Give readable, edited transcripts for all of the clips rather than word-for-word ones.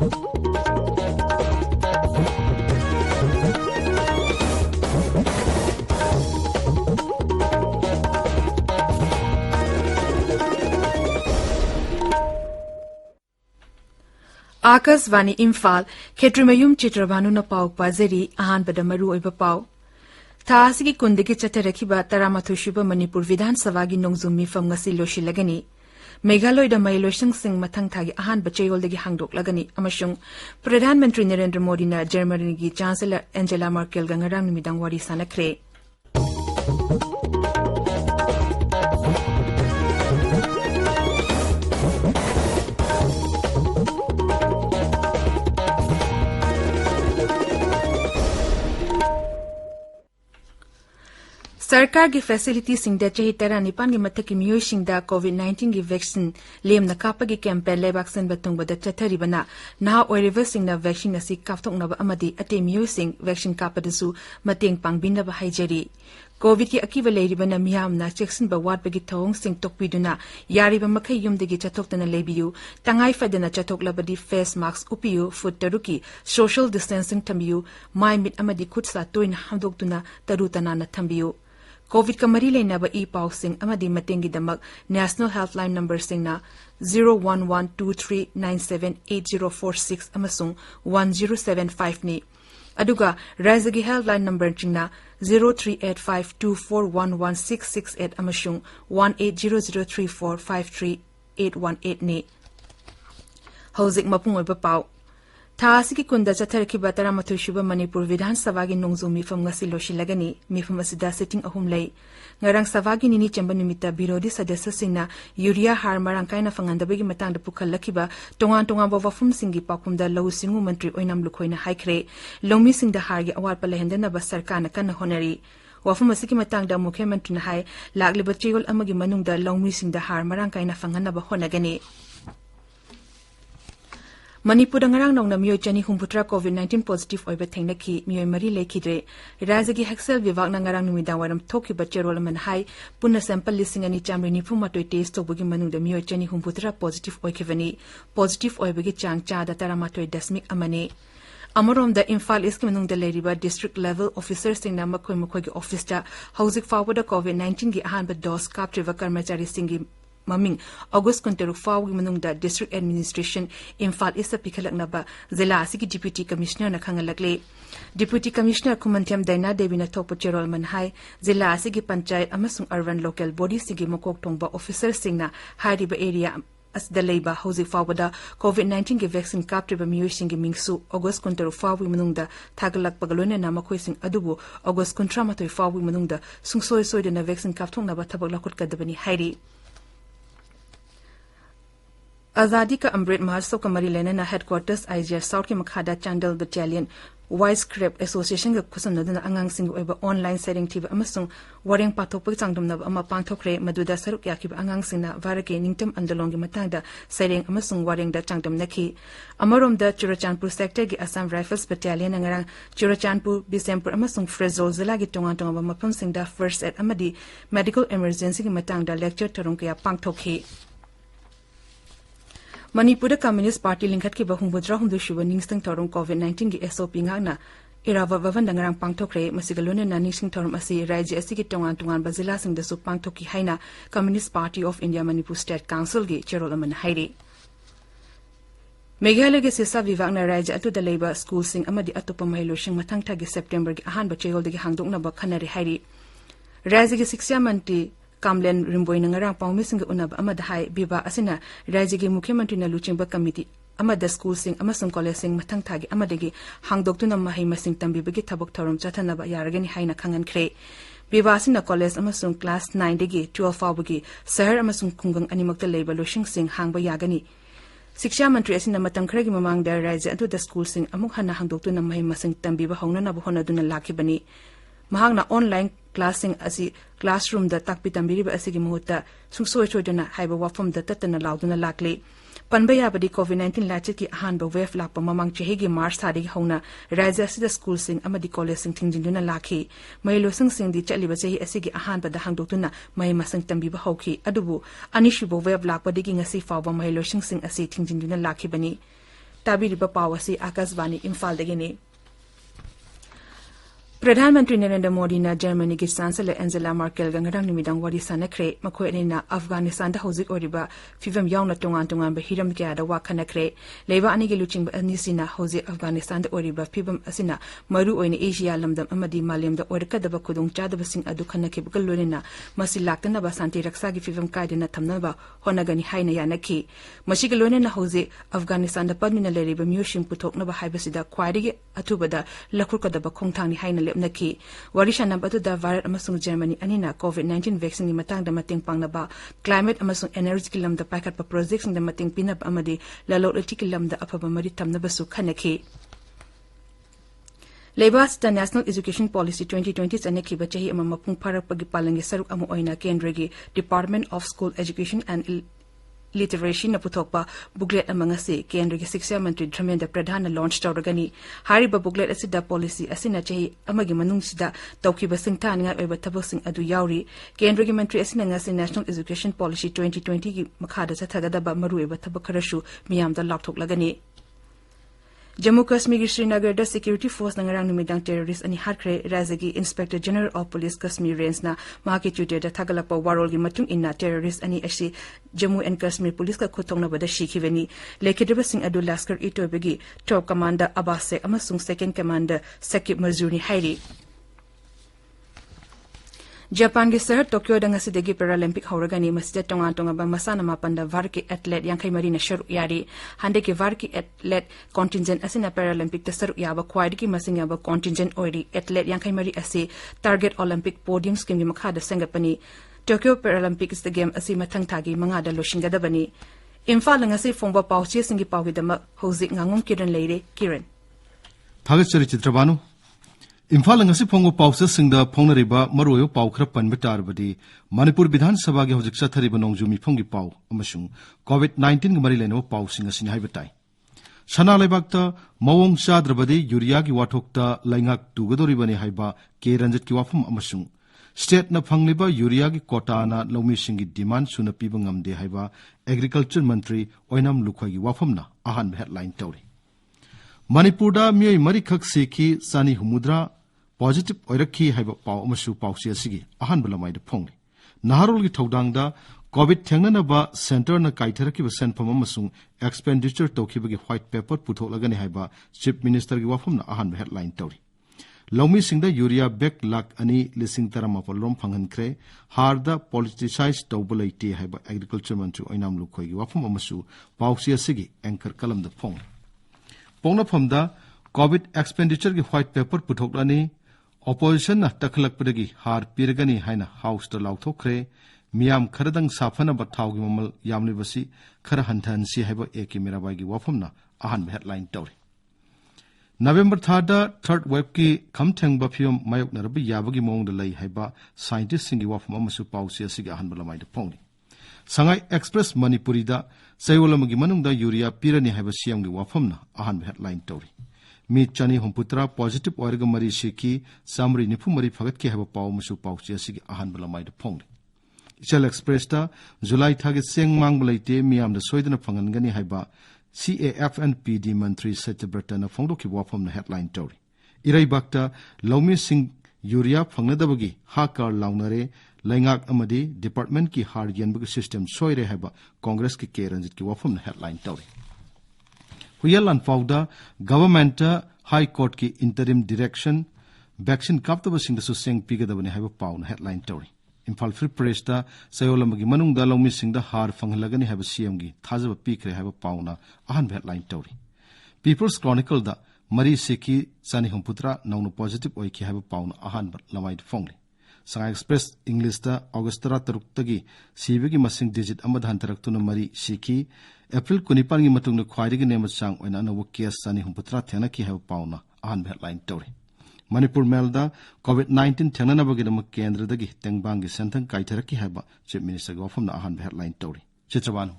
आकाशवाणी इम्फाल खेत्रमयुम चित्रभानु न पाउ पाजरी अहानबदा मरु ओइबा पाउ थासिगी कुंदगी चतरखिबा 13 मणिपुर विधानसभागी नोंगजुम मिफम ngasi लोशिलगनी मेघालयदा मयलोइसंग सिंग मथंग थागी अहानबा चेयोलदगी हांगदोकलगनी अमसुंग प्रधानमंत्री नरेंद्र मोदी ना जर्मनीगी चांसलर एंजेला मर्केल गंगराम निमिदांग वारी सानखरे सरकार की फैसिलिटी सिंगदा चही 19 की मथक की मियोई सिंगदा कोविड-19 की वैक्सीन लेमना कापगी कैंपेन लेबाक्सन बतुंगबदा चथरिबना ना ओइरिवा सिंगना वैक्सीन असि काफथोंगनबा अमदी अटे मियोई सिंग वैक्सीन कापदसु मतेंग पांगबिनबा हाइजरी कोविड की अकीब लेरिबना मियामना चेक्सिनबा वाटबगी थोंग सिंग तोकपिदुना यारिबा मखै युमदगी चथोक्तना लेबियु तंगाई फदना चथोक्लबदी फेस मास्क उपियु फुट तरुकी सोशल डिस्टेंसिंग थंबियु माइ मिट अमदी खुदसा तोइन हांदोक्तुना तरुतना न थंबियु कोविड का मरी लेनाब ई पाउसिंग अमदी मतेंगीदमक नेशनल हेल्पलाइन नंबर सिंगना 01123978046 अमसुंग 1075 नि अदुगा राज्यगी हेल्पलाइन नंबर चिंगना 0385241166 अमसुंग 1800345318 नि हौजिक मपुंग ओइबा पाउ थासी की कुंदा चथरखिबा 13 मणिपुर विधानसभा की नोंगजुम मिफम ngasi लोशिलगनी मिफम असिदा सिटिंग अहुम लै ngarang सभा की निनी चंबा निमित्ता विरोधी सदस्य सिंगना यूरिया हार मरांग कायना फंगंदबगी मतंगदा पुखलखिबा तोंगान तोंगान बवफुम सिंगी पाकुमदा लौ सिंगु मंत्री ओइनाम लुखोइना हाइख्रे लौमी सिंगदा हारगी अवारपा लेहेंदनबा सरकारना कन्ना होनरी वफुम असि मतंगदा मुख्यमंत्री हाय लागलिबा चेगोल अमगी मनुंगदा लौमी सिंगदा हार Marang कायना फंगनबा होनगनी Manipur ngarang nongna mioi chani humputra covid-19 positive oiba thengnaki mioi mari lekhidre राज्य की हेक्सेल विभाग ngarang numida waram thokiba cherol man hai punna sample listing ani chamri nifu matoi test tobugi manungda mioi chani humputra positive oikevani positive oibagi chang cha da taramatoi dasmik amane Amarom the Imphal is Kimanung the Leriba district level officers in Namakoi Mokogi office ta Housing forward COVID-19 gi ahan ba dos captive karmachari singi Maming August Kunteru Fawi Manungda District Administration Imphal is a Pikalaknaba Zela Siki Deputy Commissioner Nakangalakle Deputy Commissioner Kumantiam Daina Devina Topo Cherol Manhai Zela Siki Panchayat Amasung Urban Local Body Sigi Mokok Tongba Officer Singna Hariba area as the labor housing forward COVID-19 gi vaccine captive miyoising gi mingsu August Kunteru Fawi Manungda Tagalak Pagalone Namakoising Adubu August Kuntramatoi Fawi Manungda Sungsoi Soidana vaccine captong Naba Tabalakut Kadabani Hairi आजादी का अमृत महोत्सव का मरी लेना headquarters IGR south के मखादा चांडल battalion vice crepe association का खुसनदना अंगांसिंग ओइबा online setting थिबा अमसुंग वरेंग पाथोपक चांगदमनब अमा पांथोखरे मदुदा सरुक याखिबा अंगांसिंगना भारके निंगतम आंदोलनगी मतंगदा सेरेंग अमसुंग वरेंगदा चांगदमनखि अमरोमदा चुराचांदपुर सेक्टर की असम राइफल्स बटालियन अंगरांग चुराचांदपुर बिसेमपुर अमसुंग फ्रेजोल जिला की टोंगा टोंगा मफमसिंगदा फर्स्ट एड अमदी मेडिकल इमरजेंसी की मतंगदा लेक्चर थरुंग कया पांथोखि मणिपुर कम्युनिस्ट पार्टी लिंखत की बहुमुद्रा हुंदुशुब निंगसिंग थौरम कोविड-19 की SOP ngakna irawa wavan dangrang pangthokre masigalone na ningsing thorum asi राज्य asi ki tongan tongan bazila sing da su pangthoki haina Communist Party of India Manipur State Council gi cherolaman hairi Meghalaya के सिसा विभाग ना राज्य अतु the लेबा school सिंग अमदी अतुप महिलो सिंग मथंग थागी September की अहान बचेगोल दगी हांगदोंगना बखनरे हाइरी राज्य की शिक्षा मंत्री कामलेन रिम्बोय नंगरांग पाउमिसिंग उनब अमद हाई बिबा असिना राज्य के मुख्यमंत्री न लुचिंग कमिटी अमद स्कूल सिंग अमसुंग कॉलेज सिंग मथंग थागी अमदगी हांगदोक्तुना महै मसिंग तंबिबगी थबक थौरम चथनब यारगनि हाइना खंगनख्रे बिबा असिना कॉलेज अमसुंग क्लास 9 दगी 12 फावगी शहर अमसुंग खुंगंग अनिमक्ता लेबा लोशिंग सिंग हांगबा यागनि शिक्षा मंत्री असिना मतंग खरगी ममांग द राज्य अदुदा स्कूल सिंग अमुक हना हांगदोक्तुना महै मसिंग तंबिबा हौनना बहोनदुना लाखिबनि महांगना ऑनलाइन क्लासिंग असि क्लासरूम द ताकपि तंबिरिबा असि gi muhutta sungsoi choidana haiba wafam da tatana lauduna lakle panba yabadi covid-19 lachi ki ahanba wave lakpa mamang chehi gi march thari hauna rajya asida school sing amadi college sing thingjinduna lakhi mailo sing di chaliba chehi asि gi ahanba da hangdoktuna mai masang tambiba hauki adubu anishibo wave lakpa digi ngasi fawba mailo sing asi thingjinduna lakhi bani tabiriba pawasi Akasvani Imphal dagini Pradhanmantri Narendra Modi na Germany ki Chancellor Angela Merkel gangarang numidang wari sanakre makhoi na Afghanistan da hozik oriba fivem yauna tongan ba hiram kya da wakhanakre leba ani gi luching ba anisina hozik Afghanistan da oriba fivem asina maru oina Asia lamdam amadi malyam da orka da ba khudung cha da basing adu khanake bugal lorina masi laktana ba santi raksa gi fivem kaidina thamna ba honagani haina yanaki mashi gi lorina hozik Afghanistan da padmina leriba myushing puthokna ba haibasida khwaidigi athubada lakhurka da ba khongthangni haina Naki Warisha Nambatu da Varat Amasung Germany Anina COVID-19 vaccine ni matang da mating pang na ba climate amasung energy kilam da pakat pa projects da mating pinap amadi lalo kilam da apaba maritam na basu khanaki Labas the National Education Policy 2020 sanaki bachahi amama pung parak pagi palangi saruk amu oina kendragi Department of School Education and Literacy na puthokpa booklet among ase Kendra ki Shiksha Mantri Dharmendra Pradhan na launch tawragani hariba booklet asida policy asina chahi amagi manung sida tawkiba singthan nga oiba thabak sing adu yauri Kendra ki Mantri asina nga se National Education Policy 2020 ki makhada chathagada ba maru oiba thabak kharashu miyam da lakthok lagani Jammu Kashmir Srinagar da security force nangarang numidang terrorist ani harkre Razagi Inspector General of Police Kashmir Range na mahaki chute da thagalakpa warol gi matung inna terrorist ani ashi Jammu and Kashmir Police ka khotong na bada shikhiveni lekhidraba sing adu laskar itobegi top commander Abbas amasung second commander Sakib Mazuni hairi Japan gi sir Tokyo da ngasidagi Paralympic hauragani masjid tonga ba masana mapanda varki athlete yankai marina sharu yari hande ki varki athlete contingent asina Paralympic ta saru yaba kwaidi masinga ba contingent oiri athlete yankai mari ase target Olympic podium scheme gi makha da sangapani Tokyo Paralympics the game asi mathang thagi manga da loshinga da bani Imphal ngasi phongba pauche singi pawgi da hozik Ngangom Kiran leire Kiran Thagachari Chitrabhanu Imphal ngasi phongo pausa singda phongnariba maroyo pau khra panba tarbadi Manipur Bidhan Sabha gi hojik sathariba nongjumi phongi pau amasung COVID-19 gi mari leno pau singa sin haibatai Sana laibakta mawong chadrabadi yuria gi wathokta laingak tugadoribani haiba ke ranjit ki wafam amasung state na phangliba yuria gi kota na lomi singi demand suna piba ngamde haiba agriculture mantri oinam lukhoi gi wafam na ahan headline tawri Manipur da miyoi mari khak seki sani humudra positive oirakhi haiba pau amasu pausi asigi ahan bulamai da phongli naharol gi thodang da covid thengnana ba center na kaitharaki ba senpham amasung expenditure tokhiba gi white paper putholaga ni haiba chief minister gi wafam na ahan headline tawri lomi singda urea bek lak ani lising tarama polrom phanghan khre har da politicized tawbulaiti haiba agriculture mantri oinam lukhoi gi wafam amasu pausi asigi anchor kalam da phong Pongna famda COVID expenditure ki white paper puthoklani opposition na takhlak padagi har pirgani haina house to lauthokre miyam kharadang safana bathau gi mamal yamli basi khara hanthan si haiba eki mirabai gi wafamna ahan headline tawri November 3rd web ki khamtheng ba phiom mayok narabi yabagi mong da lai haiba scientist singi wafam amasu pausi asigi ahan balamai da phongni Sangai Express Manipuri da Sayolamagi manung da Yuria Pirani haiba siam gi wafamna ahan headline tawri Mi chani humputra positive oirga mari shiki samri nipu mari phagat ki haiba paw musu paw chi gi ahan balamai da phongri Ichal Express da July thagi seng mang balaite miam da soidana phangan gani haiba CAFNPD mantri Chitrabhanu na phongdo ki wafamna headline tawri Irai bakta Lomi Singh Yuria phangnadabagi hakar launare Laingak amadi department ki har yanbag system soire haiba Congress ki keranjit ki wafam headline tawri Huyalan fawda government high court ki interim direction vaccine kaptaba singda su seng pigadabani haiba pawn headline tawri Imphal Free Press da sayolamagi manungda lomi singda har phanglagani haiba CM gi thajaba pikre haiba pawna ahan headline tawri People's Chronicle da mari seki sani humputra naunu positive oiki haiba pawna ahan lamai phongli Sangai Express English da August 3 sibigi masing digit amadhan taraktuna mari siki April 19 gi matungna khwaidigi nemachang oina anawo case sani humputra thena ki have pauna ahan headline tawri Manipur Mail da COVID-19 thenana bagi dama kendra dagi tengbang gi senthang kaitharaki haba chief minister gi wafam na ahan headline tawri Chitrabhanu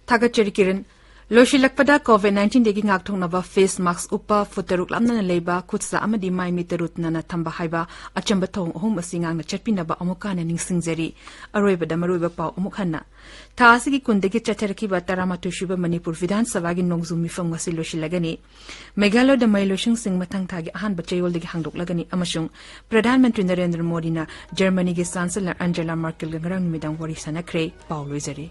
Thagachari Kiran Loshilakpada COVID-19 degi ngakthongnaba face mask upa futaruk lamna leiba khutsa amadi mai mitarut nana thamba haiba achamba thong hom asinga na chatpinaba amukana ningsingjari aroibada maruiba pau amukhanna thasigi kundegi chatharaki ba taramatu shuba Manipur Vidhan Sabha gi nongzu mifam ngasi loshilagani Meghalaya da Mailoshing Singh mathang thagi ahan bachayol degi hangdoklagani amashung Pradhan Mantri Narendra Modi na Germany gi Chancellor Angela Merkel ga ngarang numidang wari sanakre pau loizari